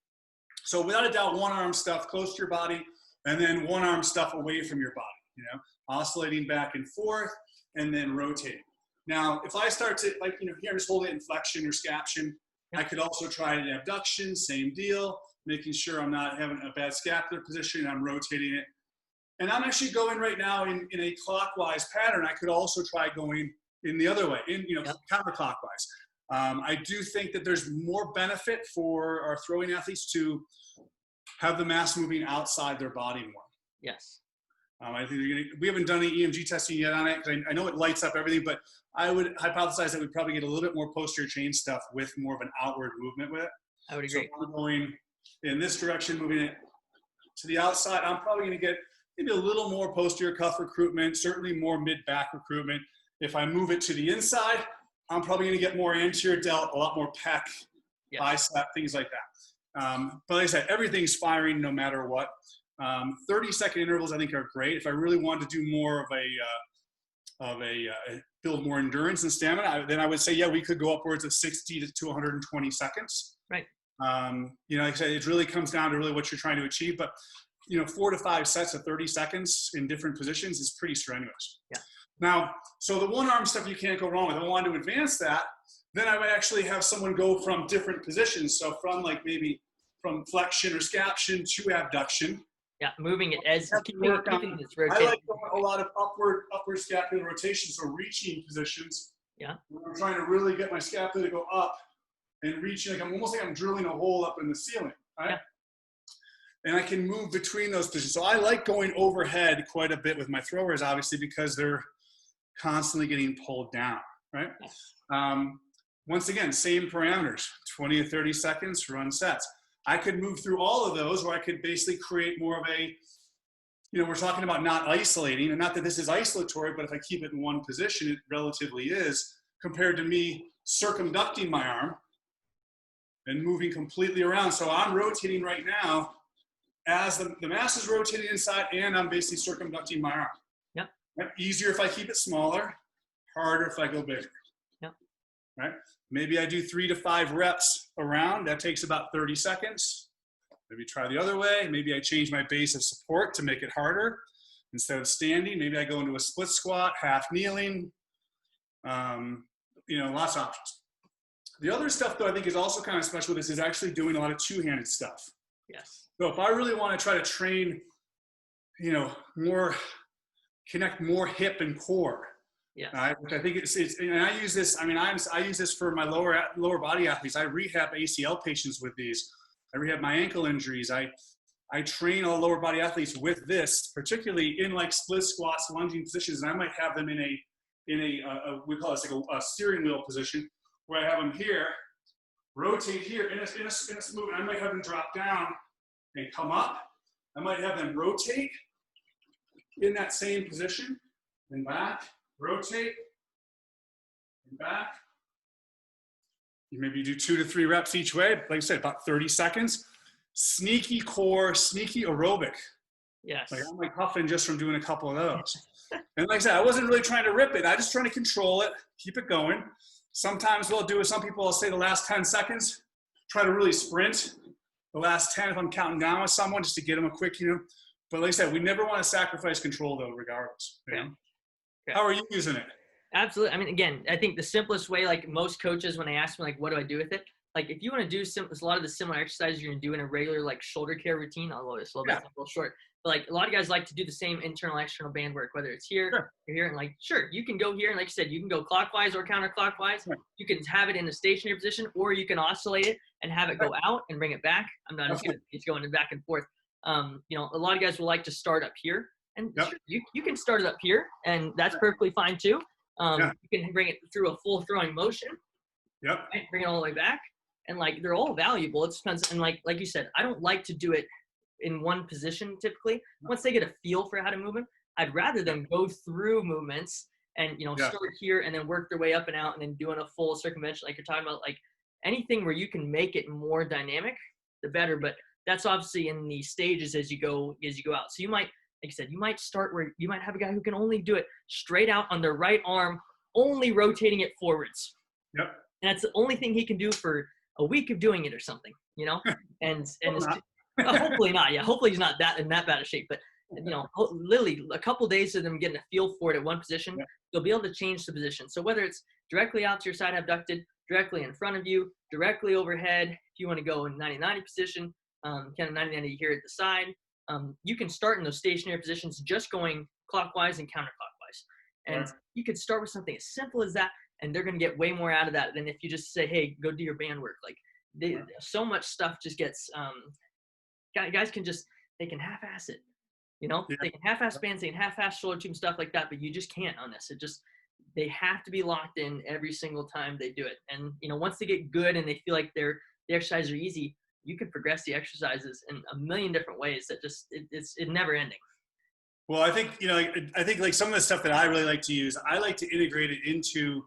So without a doubt, one arm stuff close to your body, and then one arm stuff away from your body, oscillating back and forth, and then rotating. Now, if I start to, here I'm just holding it in flexion or scaption, I could also try an abduction, same deal, making sure I'm not having a bad scapular position, and I'm rotating it. And I'm actually going right now in a clockwise pattern. I could also try going in the other way, counterclockwise. I do think that there's more benefit for our throwing athletes to have the mass moving outside their body more. Yes. I think we haven't done any EMG testing yet on it, because I know it lights up everything, but I would hypothesize that we'd probably get a little bit more posterior chain stuff with more of an outward movement with it. I would agree. So I'm going in this direction, moving it to the outside. I'm probably going to get maybe a little more posterior cuff recruitment, certainly more mid-back recruitment. If I move it to the inside, I'm probably going to get more anterior delt, a lot more pec, bicep, things like that. But like I said, everything's firing no matter what. 30-second intervals I think are great. If I really wanted to do more of build more endurance and stamina, then I would say, we could go upwards of 60 to 120 seconds. Right. Like I said, it really comes down to really what you're trying to achieve. But 4 to 5 sets of 30 seconds in different positions is pretty strenuous. Yeah. Now, so the one arm stuff you can't go wrong with. If I wanted to advance that, then I would actually have someone go from different positions. So from from flexion or scaption to abduction. Yeah, moving it as keeping this rotation. I like a lot of upward scapular rotation, so reaching positions. Yeah. I'm trying to really get my scapula to go up and reaching, almost like I'm drilling a hole up in the ceiling, right? Yeah. And I can move between those positions. So I like going overhead quite a bit with my throwers, obviously, because they're constantly getting pulled down, right? Yes. Once again, same parameters, 20 to 30 seconds, run sets. I could move through all of those, or I could basically create more of a, we're talking about not isolating, and not that this is isolatory, but if I keep it in one position, it relatively is, compared to me circumducting my arm and moving completely around. So I'm rotating right now as the mass is rotating inside, and I'm basically circumducting my arm. Yep. Right? Easier if I keep it smaller, harder if I go bigger. Yep. Right? Maybe I do 3 to 5 reps around. That takes about 30 seconds. Maybe try the other way. Maybe I change my base of support to make it harder. Instead of standing, maybe I go into a split squat, half kneeling. Lots of options. The other stuff, though, I think is also kind of special with this is actually doing a lot of two-handed stuff. Yes. So if I really want to try to train, connect more hip and core. Yeah. Which I think it's and I use this. I use this for my lower body athletes. I rehab ACL patients with these. I rehab my ankle injuries. I train all lower body athletes with this, particularly in split squats, lunging positions, and I might have them in a we call it a steering wheel position, where I have them here, rotate here in a movement. I might have them drop down and come up. I might have them rotate in that same position and back. Rotate and back. You maybe do 2 to 3 reps each way. Like I said, about 30 seconds. Sneaky core, sneaky aerobic. Yes. I'm huffing just from doing a couple of those. And like I said, I wasn't really trying to rip it. I just trying to control it, keep it going. Sometimes what I'll do is some people will say the last 10 seconds, try to really sprint the last 10 if I'm counting down with someone just to get them a quick, but like I said, we never want to sacrifice control though, regardless. Okay. How are you using it? Absolutely. I mean, again, I think the simplest way, like most coaches, when they ask me, like, what do I do with it? Like, if you want to do a lot of the similar exercises you're going to do in a regular, like, shoulder care routine, although it's a little bit short, but like a lot of guys like to do the same internal, external band work, whether it's here or here. And like, sure, you can go here. And like you said, you can go clockwise or counterclockwise. You can have it in a stationary position, or you can oscillate it and have it go out and bring it back. I'm not as good. It's going back and forth. A lot of guys will like to start up here. And sure, you can start it up here, and that's perfectly fine too. You can bring it through a full throwing motion. Right? Bring it all the way back. And like, they're all valuable. It depends. And like you said, I don't like to do it in one position typically. Once they get a feel for how to move them, I'd rather them go through movements and, start here and then work their way up and out and then doing a full circumvention. Like you're talking about, like anything where you can make it more dynamic, the better. But that's obviously in the stages as you go out. So you might, like I said, you might start where you might have a guy who can only do it straight out on their right arm, only rotating it forwards. And that's the only thing he can do for a week of doing it or something, and hopefully not. Yeah. Hopefully he's not in that bad of shape, but literally a couple days of them getting a feel for it at one position, you'll be able to change the position. So whether it's directly out to your side abducted, directly in front of you, directly overhead, if you want to go in 90-90 position, kind of 90-90 here at the side, you can start in those stationary positions, just going clockwise and counterclockwise. And you could start with something as simple as that, and they're going to get way more out of that than if you just say, hey, go do your band work. Like so much stuff just gets, guys they can half-ass it, they can half-ass bands, they can half-ass shoulder tube and stuff like that, but you just can't on this. They have to be locked in every single time they do it. And, once they get good and they feel like the exercises are easy, you can progress the exercises in a million different ways that it's never ending. Well, I think, I think like some of the stuff that I really like to use, I like to integrate it into,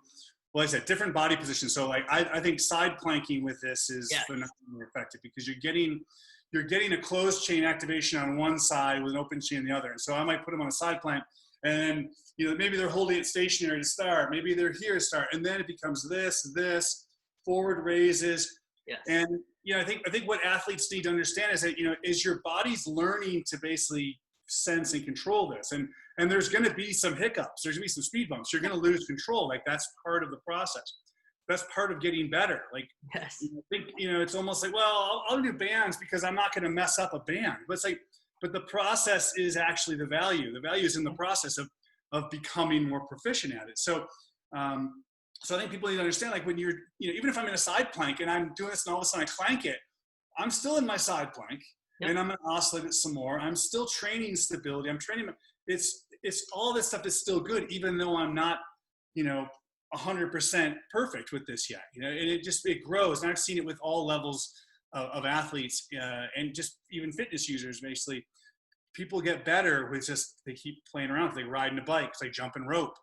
well, I said different body positions. So like, I think side planking with this is phenomenally effective because you're getting a closed chain activation on one side with an open chain on the other. And so I might put them on a side plank and, maybe they're holding it stationary to start. Maybe they're here to start. And then it becomes this, forward raises. And, I think what athletes need to understand is that, is your body's learning to basically sense and control this. And there's going to be some hiccups. There's going to be some speed bumps. You're going to lose control. Like that's part of the process. That's part of getting better. Like, I think, it's almost like, well, I'll do bands because I'm not going to mess up a band. But it's like, but the process is actually the value. The value is in the process of becoming more proficient at it. So I think people need to understand, like when you're, even if I'm in a side plank and I'm doing this and all of a sudden I clank it, I'm still in my side plank and I'm going to oscillate it some more. I'm still training stability. I'm training. It's all this stuff is still good, even though I'm not, 100% perfect with this yet, and it grows. And I've seen it with all levels of athletes and just even fitness users. Basically, people get better with they keep playing around. They riding a bike, they jumping rope.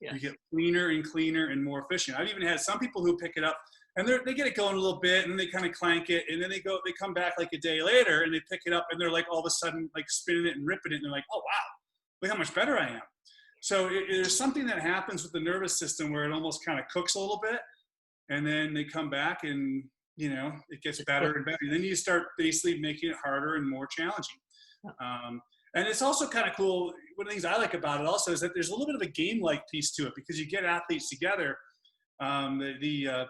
You get cleaner and cleaner and more efficient. I've even had some people who pick it up and they get it going a little bit and then they kind of clank it and then they come back like a day later and they pick it up and they're like all of a sudden like spinning it and ripping it and they're like, oh wow, look how much better I am. So there's something that happens with the nervous system where it almost kind of cooks a little bit and then they come back and it gets better and better. And then you start basically making it harder and more challenging. And it's also kind of cool. One of the things I like about it also is that there's a little bit of a game-like piece to it because you get athletes together. The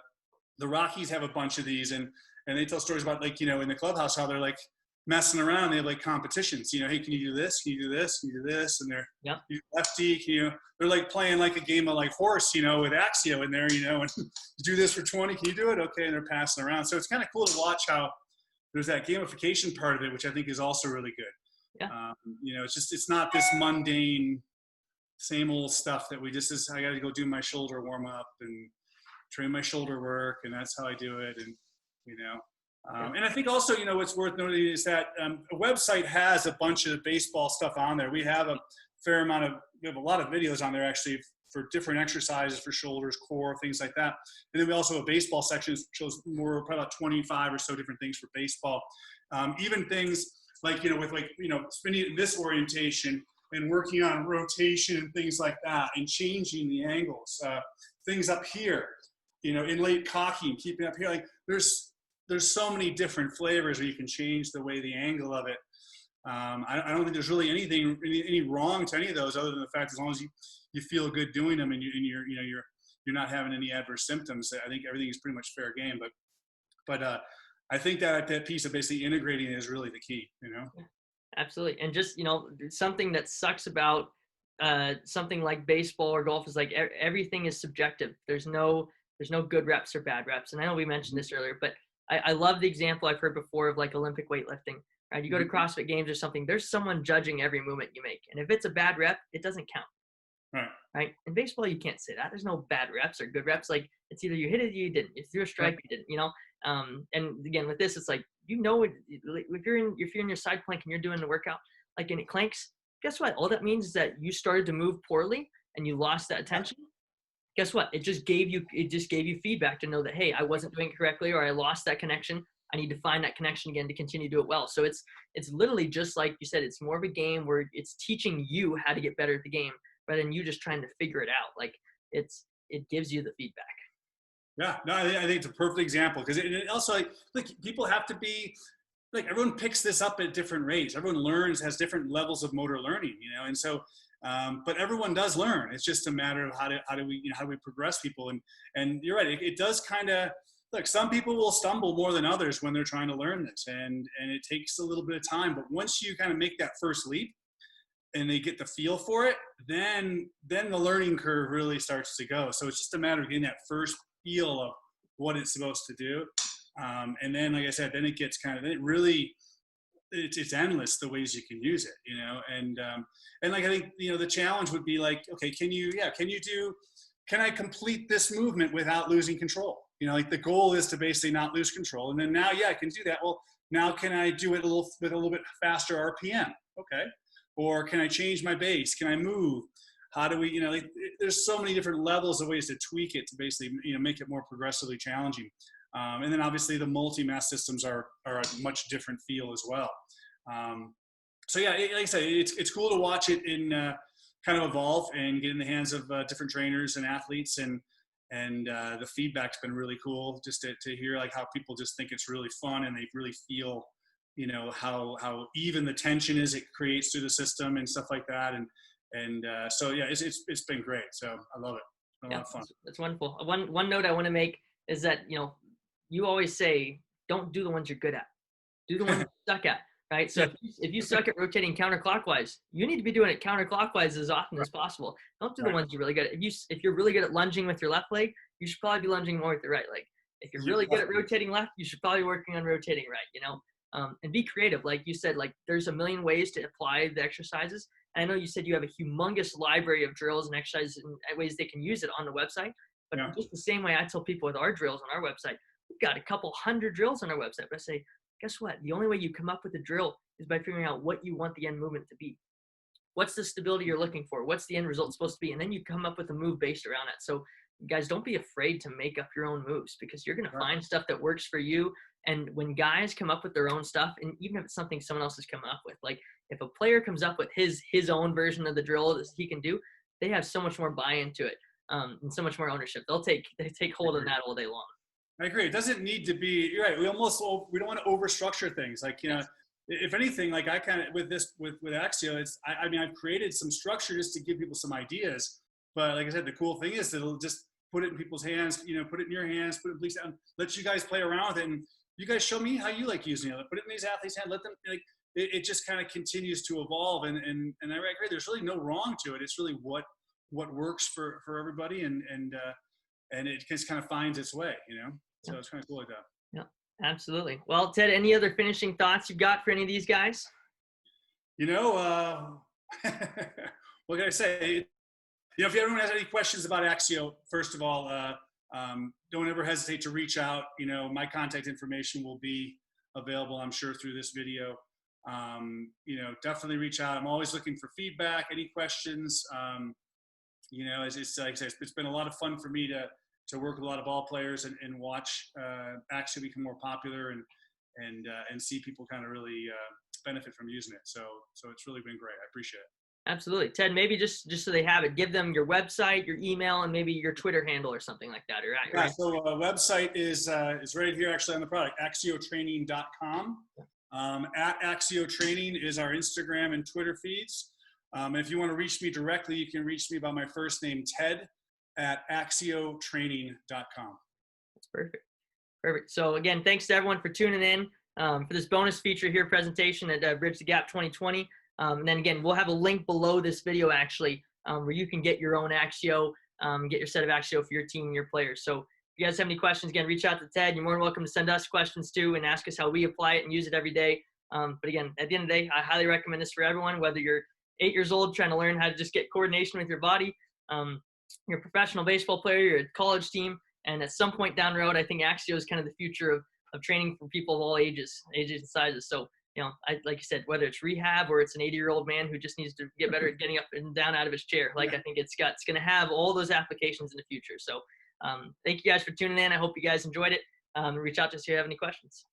Rockies have a bunch of these and they tell stories about like, in the clubhouse, how they're like messing around. They have like competitions, hey, can you do this? Can you do this? Can you do this? And they're lefty, they're like playing like a game of like horse, with AXIO in there, and you do this for 20. Can you do it? Okay. And they're passing around. So it's kind of cool to watch how there's that gamification part of it, which I think is also really good. It's not this mundane, same old stuff that I got to go do my shoulder warm up and train my shoulder work. And that's how I do it. And, and I think also, what's worth noting is that a website has a bunch of baseball stuff on there. We have a lot of videos on there actually for different exercises for shoulders, core, things like that. And then we also have a baseball section that shows probably about 25 or so different things for baseball. Even things like, with spinning this orientation and working on rotation and things like that and changing the angles, things up here. in late cocking, keeping up here. Like there's so many different flavors where you can change the way the angle of it. I don't think there's really any wrong to any of those, other than the fact as long as you feel good doing them and you're not having any adverse symptoms. I think everything is pretty much fair game. But I think that piece of basically integrating is really the key. Absolutely. And just something that sucks about something like baseball or golf is like everything is subjective. There's no good reps or bad reps. And I know we mentioned this earlier, but I love the example I've heard before of like Olympic weightlifting. Right? You go to CrossFit Games or something, there's someone judging every movement you make. And if it's a bad rep, it doesn't count. Right? In baseball, you can't say that. There's no bad reps or good reps. Like it's either you hit it or you didn't. If you threw a strike, you didn't, And again, with this, it's like, if you're in your side plank and you're doing the workout, like, and it clanks, guess what? All that means is that you started to move poorly and you lost that attention. Guess what? It just gave you feedback to know that, hey, I wasn't doing it correctly, or I lost that connection. I need to find that connection again to continue to do it well. So it's literally just like you said, it's more of a game where it's teaching you how to get better at the game rather than you just trying to figure it out. Like it gives you the feedback. Yeah, no, I think it's a perfect example, because it also, like people have to be, like, everyone picks this up at different rates. Everyone has different levels of motor learning, and so, but everyone does learn. It's just a matter of how do we progress people, and you're right. It does kind of, look, some people will stumble more than others when they're trying to learn this, and it takes a little bit of time. But once you kind of make that first leap and they get the feel for it, then the learning curve really starts to go. So it's just a matter of getting that first feel of what it's supposed to do. And then, like I said, then it gets it's endless the ways you can use it, and like, I think, the challenge would be like, okay, can I complete this movement without losing control? Like the goal is to basically not lose control. And then now, I can do that. Well, now can I do it with a little bit faster RPM? Okay. Or can I change my base? Can I move? How do we, there's so many different levels of ways to tweak it to basically, make it more progressively challenging. And then obviously the multi-mass systems are a much different feel as well. So yeah, like I say, it's cool to watch it kind of evolve and get in the hands of different trainers and athletes, and the feedback's been really cool just to hear like how people just think it's really fun, and they really feel, how even the tension it creates through the system and stuff like that. And so yeah, it's been great. So I love it. It's been a lot of fun. That's wonderful. One note I want to make is that, you always say, don't do the ones you're good at. Do the ones you suck at, right? So if you suck at rotating counterclockwise, you need to be doing it counterclockwise as often as possible. Don't do the ones you're really good at. If you're really good at lunging with your left leg, you should probably be lunging more with your right leg. If you're really good at rotating left, you should probably be working on rotating right, and be creative. Like you said, like there's a million ways to apply the exercises. And I know you said you have a humongous library of drills and exercises and ways they can use it on the website. But just the same way I tell people with our drills on our website, we've got a couple hundred drills on our website. But I say, guess what? The only way you come up with a drill is by figuring out what you want the end movement to be. What's the stability you're looking for? What's the end result supposed to be? And then you come up with a move based around it. So guys, don't be afraid to make up your own moves, because you're going to find stuff that works for you. And when guys come up with their own stuff, and even if it's something someone else has come up with, like if a player comes up with his own version of the drill that he can do, they have so much more buy-in to it, and so much more ownership. They take hold of that all day long. I agree. It doesn't need to be, you're right. We don't want to overstructure things. Like, if anything, like I kind of, with AXIO, I've created some structure just to give people some ideas. But like I said, the cool thing is that it'll just put it in people's hands, put it in your hands, put it in down, let you guys play around with it. And you guys show me how you like using it. Put it in these athletes' hands, let them, like, it just kind of continues to evolve. And I agree. There's really no wrong to it. It's really what works for everybody. And it just kind of finds its way, So it's kind of cool like that. Yeah, absolutely. Well, Ted, any other finishing thoughts you've got for any of these guys? What can I say? If everyone has any questions about AXIO, first of all, don't ever hesitate to reach out. My contact information will be available, I'm sure, through this video. Definitely reach out. I'm always looking for feedback, any questions. It's like I said, it's been a lot of fun for me to work with a lot of ball players and watch AXIO become more popular and see people kind of really benefit from using it. So it's really been great. I appreciate it. Absolutely. Ted, maybe just so they have it, give them your website, your email, and maybe your Twitter handle or something like that. Yeah, Right? so website is right here actually on the product, axiotraining.com. At AXIO Training is our Instagram and Twitter feeds. And if you want to reach me directly, you can reach me by my first name, Ted, at axiotraining.com. That's perfect. Perfect. So again, thanks to everyone for tuning in for this bonus feature here presentation at Bridge the Gap 2020. And then again, we'll have a link below this video actually where you can get your own AXIO, get your set of AXIO for your team and your players. So if you guys have any questions, again, reach out to Ted. You're more than welcome to send us questions too and ask us how we apply it and use it every day. But again, at the end of the day, I highly recommend this for everyone, whether you're 8 years old trying to learn how to just get coordination with your body, you're a professional baseball player, you're a college team, and at some point down the road, I think AXIO is kind of the future of training for people of all ages and sizes. So, like you said, whether it's rehab or it's an 80-year-old man who just needs to get better at getting up and down out of his chair, I think it's going to have all those applications in the future. So thank you guys for tuning in. I hope you guys enjoyed it. Reach out to us if you have any questions.